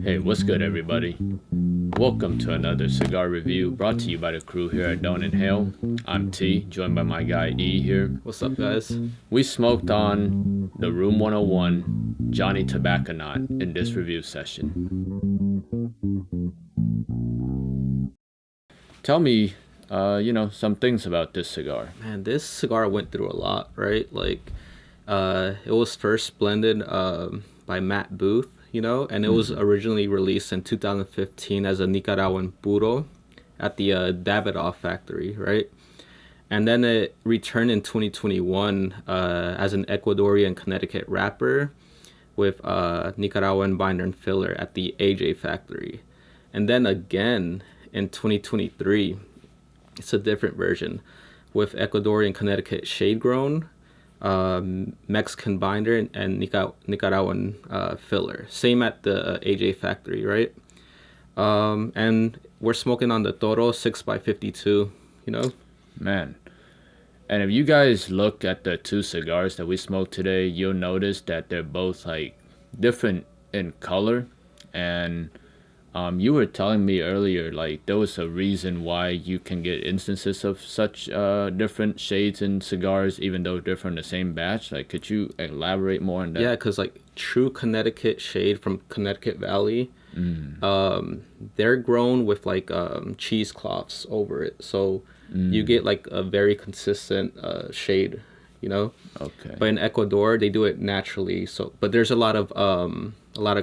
Hey, what's good, everybody? Welcome to another cigar review brought to you by the crew here at Don't Inhale. I'm T, joined by my guy E here. What's up, guys? We smoked on the Room 101 Johnny Tobacconaut in this review session. Tell me, some things about this cigar. Man, this cigar went through a lot, right? It was first blended by Matt Booth, and it was originally released in 2015 as a Nicaraguan puro at the Davidoff factory, right? And then it returned in 2021 as an Ecuadorian Connecticut wrapper with Nicaraguan binder and filler at the AJ factory. And then again in 2023, it's a different version with Ecuadorian Connecticut shade grown, Mexican binder, and Nicaraguan filler. Same at the AJ factory, right? And we're smoking on the Toro 6x52, you know? Man. And if you guys look at the two cigars that we smoked today, you'll notice that they're both like different in color. And you were telling me earlier, like there was a reason why you can get instances of such different shades in cigars, even though they're from the same batch. Like, could you elaborate more on that? Yeah, because like true Connecticut shade from Connecticut Valley, they're grown with like cheesecloths over it. So you get like a very consistent shade, you know? Okay. But in Ecuador, they do it naturally. So, but there's a lot of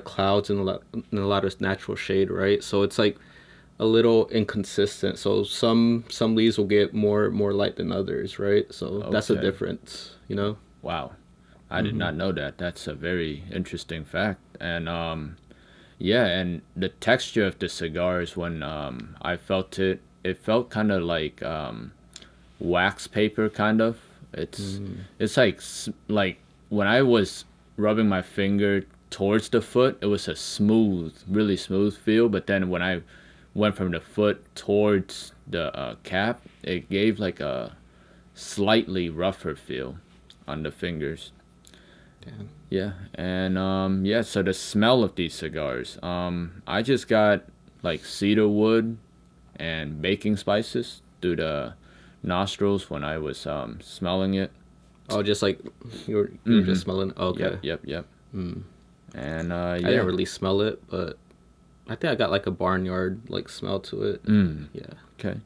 clouds and a lot of natural shade, right? So it's like a little inconsistent. So some leaves will get more light than others, right? So that's the Okay. difference, you know? Wow. I did not know that. That's a very interesting fact. And yeah, and the texture of the cigars when I felt it, it felt kind of like wax paper kind of. It's like like when I was rubbing my finger towards the foot, it was a smooth, really smooth feel. But then when I went from the foot towards the cap, it gave like a slightly rougher feel on the fingers. Damn. Yeah, and yeah, so the smell of these cigars, I just got like cedar wood and baking spices through the nostrils when I was smelling it. Oh, just like you were just smelling. Okay. Yep. And I yeah. didn't really smell it, but I think I got like a barnyard like smell to it. Yeah. Okay.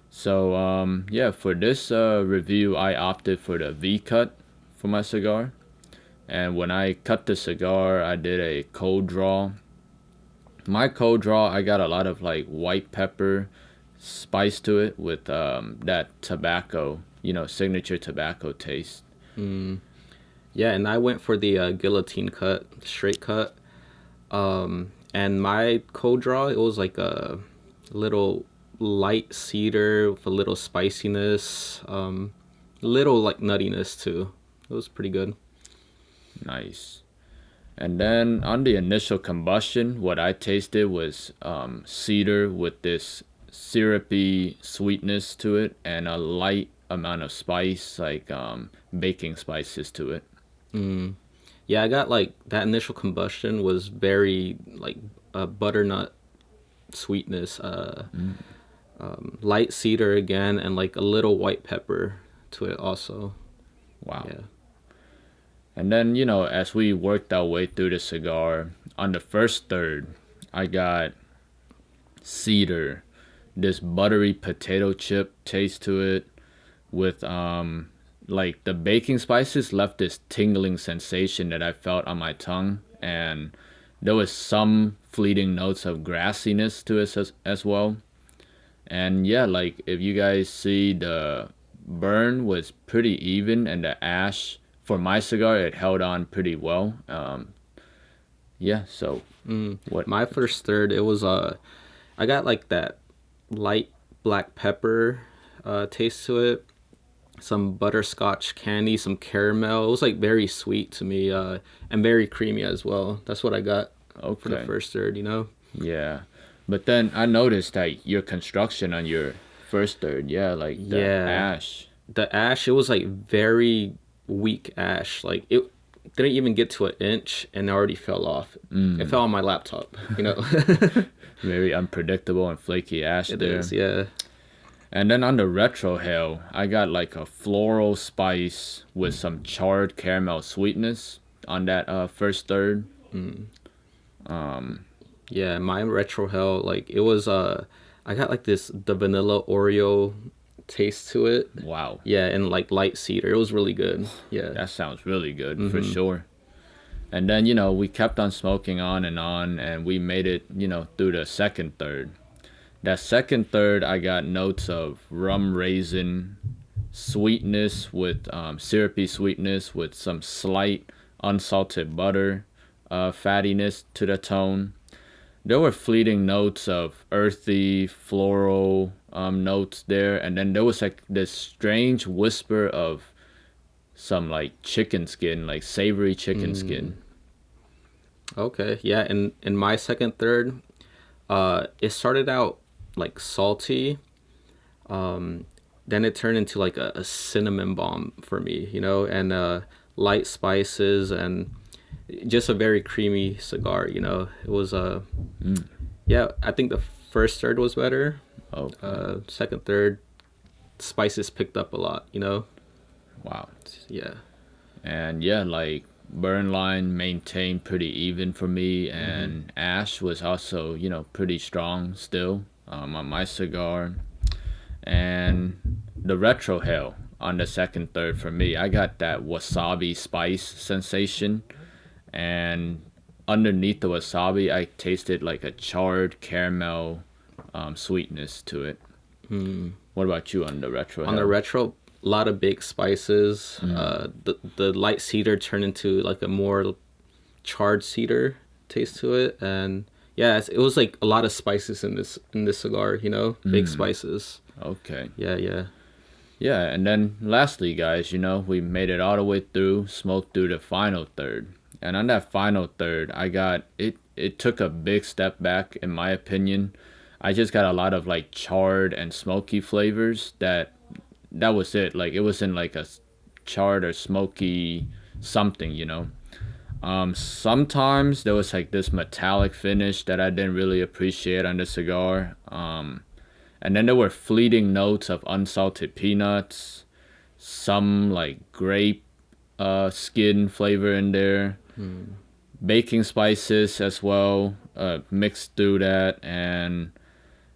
So yeah, for this review, I opted for the V cut for my cigar. And when I cut the cigar, I did a cold draw. My cold draw, I got a lot of like white pepper spice to it with that tobacco, signature tobacco taste. Yeah, and I went for the guillotine cut, straight cut. And my cold draw, it was like a little light cedar with a little spiciness, little like nuttiness too. It was pretty good. Nice. And then on the initial combustion, what I tasted was cedar with this syrupy sweetness to it and a light amount of spice, like baking spices to it. Yeah, I got like that initial combustion was very like butternut sweetness, light cedar again, and like a little white pepper to it also. Wow. Yeah. And then, as we worked our way through the cigar, on the first third, I got cedar, this buttery potato chip taste to it, with like the baking spices left this tingling sensation that I felt on my tongue, and there was some fleeting notes of grassiness to it as well. And yeah, like if you guys see, the burn was pretty even, and the ash for my cigar, it held on pretty well. Yeah, so what? My first third, it was I got like that light black pepper taste to it, some butterscotch candy, some caramel. It was like very sweet to me, and very creamy as well. That's what I got for the Okay, first third, you know? yeah, but then I noticed that your construction on your first third, yeah, like the Yeah. ash. The ash, it was like very weak ash. Like didn't even get to an inch and it already fell off. It fell on my laptop, you know. Very unpredictable and flaky ash It there. is, yeah. And then on the retro hail, I got like a floral spice with some charred caramel sweetness on that first third. Yeah, my retro hell, like it was I got like the vanilla Oreo taste to it. Wow, Yeah, and like light cedar. It was really good. Yeah. that sounds really good for sure. And then, you know, we kept on smoking on, and we made it, you know, through the second third. That second third, I got notes of rum raisin sweetness with syrupy sweetness with some slight unsalted butter fattiness to the tone. There were fleeting notes of earthy, floral notes there, and then there was like this strange whisper of some like chicken skin, like savory chicken skin. Okay. Yeah, and in my second third, it started out like salty. Then it turned into like a cinnamon bomb for me, you know, and light spices and just a very creamy cigar, you know. It was yeah, I think the first third was better. Oh, Second third, spices picked up a lot, you know. wow. Yeah. And yeah, like burn line maintained pretty even for me, and ash was also, you know, pretty strong still on my cigar. And the retro hail on the second third for me, I got that wasabi spice sensation, and underneath the wasabi, I tasted like a charred caramel sweetness to it. What about you on the retro On the hail? retro, a lot of big spices. The light cedar turned into like a more charred cedar taste to it, and yeah, it was like a lot of spices in this cigar, you know, big spices. Okay. Yeah, yeah. Yeah, and then lastly, guys, you know, we made it all the way through, smoked through the final third. And on that final third, I got it. It took a big step back, in my opinion. I just got a lot of like charred and smoky flavors. That was it. Like it wasn't like a charred or smoky something, you know. Sometimes there was like this metallic finish that I didn't really appreciate on the cigar. And then there were fleeting notes of unsalted peanuts, some like grape skin flavor in there, baking spices as well, mixed through that, and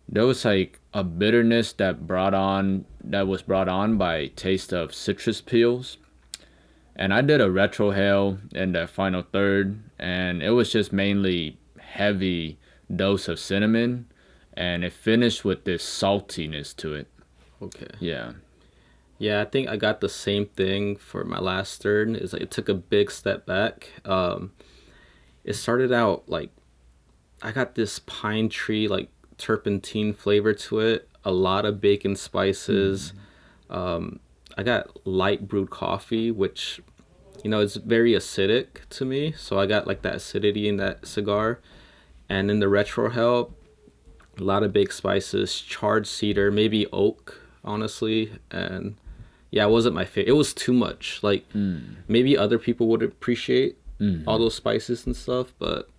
there was like a bitterness that was brought on by taste of citrus peels. And I did a retro hail in the final third, and it was just mainly heavy dose of cinnamon, and it finished with this saltiness to it. Okay. Yeah. Yeah, I think I got the same thing for my last third. Is like it took a big step back. It started out like I got this pine tree like turpentine flavor to it. A lot of bacon spices. I got light brewed coffee, which you know is very acidic to me. So I got like that acidity in that cigar. And in the retro hell, a lot of big spices, charred cedar, maybe oak, honestly, and yeah, it wasn't my favorite. It was too much. Like maybe other people would appreciate all those spices and stuff, but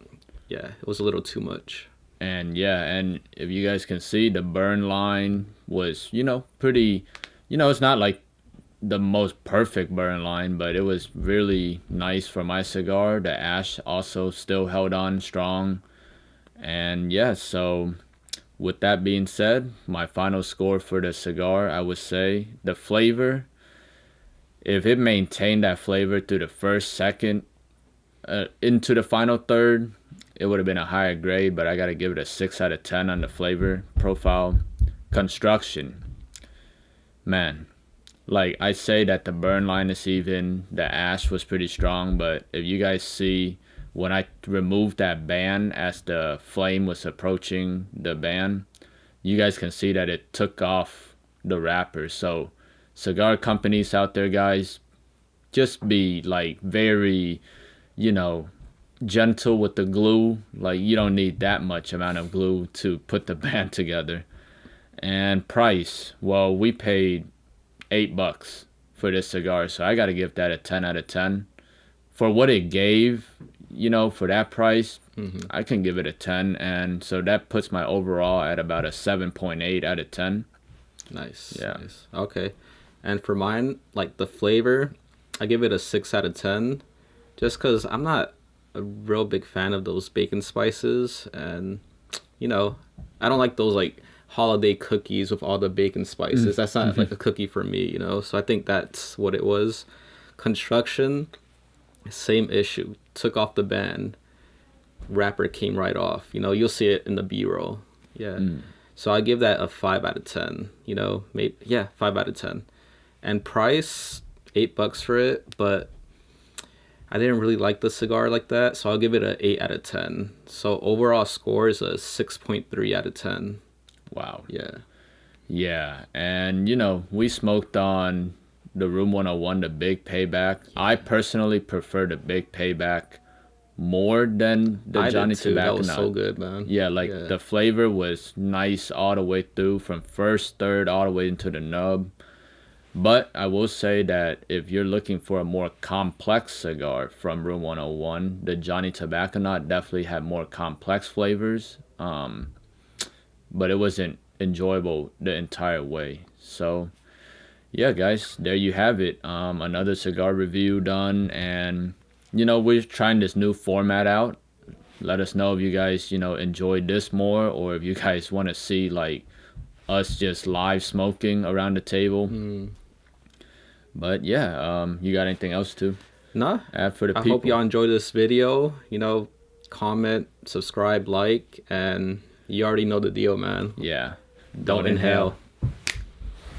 yeah, it was a little too much. And yeah, and if you guys can see, the burn line was, you know, pretty, you know, it's not like the most perfect burn line, but it was really nice for my cigar. The ash also still held on strong. And yeah, so with that being said, my final score for the cigar, I would say the flavor, if it maintained that flavor through the first, second, into the final third, it would have been a higher grade, but I got to give it a 6 out of 10 on the flavor profile. Construction, man, like I say that the burn line is even, the ash was pretty strong, but if you guys see when I removed that band as the flame was approaching the band, you guys can see that it took off the wrapper. So cigar companies out there, guys, just be like very, you know, gentle with the glue. Like you don't need that much amount of glue to put the band together. And price, well, we paid $8 for this cigar, so I got to give that a 10 out of 10. for what it gave, for that price, I can give it a 10. And so that puts my overall at about a 7.8 out of 10. Nice. Yeah. Nice. Okay. And for mine, like the flavor, I give it a 6 out of 10 just because I'm not a real big fan of those bacon spices. And, I don't like those like holiday cookies with all the bacon spices. That's not like a cookie for me. So I think that's what it was. Construction, same issue. Took off the band, wrapper came right off. You'll see it in the B-roll. Yeah. So I give that a 5 out of 10. Maybe 5 out of 10. And price, $8 for it, but I didn't really like the cigar like that, so I'll give it a 8 out of 10. So overall score is a 6.3 out of 10. Wow. Yeah. Yeah. And, we smoked on the Room 101, the Big Payback. I personally prefer the Big Payback more than the Johnny Tobacconaut. That was so good, man. Yeah, the flavor was nice all the way through, from first, third, all the way into the nub. But I will say that if you're looking for a more complex cigar from Room 101, the Johnny Tobacconaut definitely had more complex flavors. But it wasn't enjoyable the entire way. So, yeah, guys, there you have it. Another cigar review done. And, we're trying this new format out. Let us know if you guys, enjoyed this more, or if you guys want to see, like, us just live smoking around the table. But yeah, you got anything else to add for the people? I hope y'all enjoyed this video. Comment, subscribe, like, and you already know the deal, man. Yeah. Don't inhale.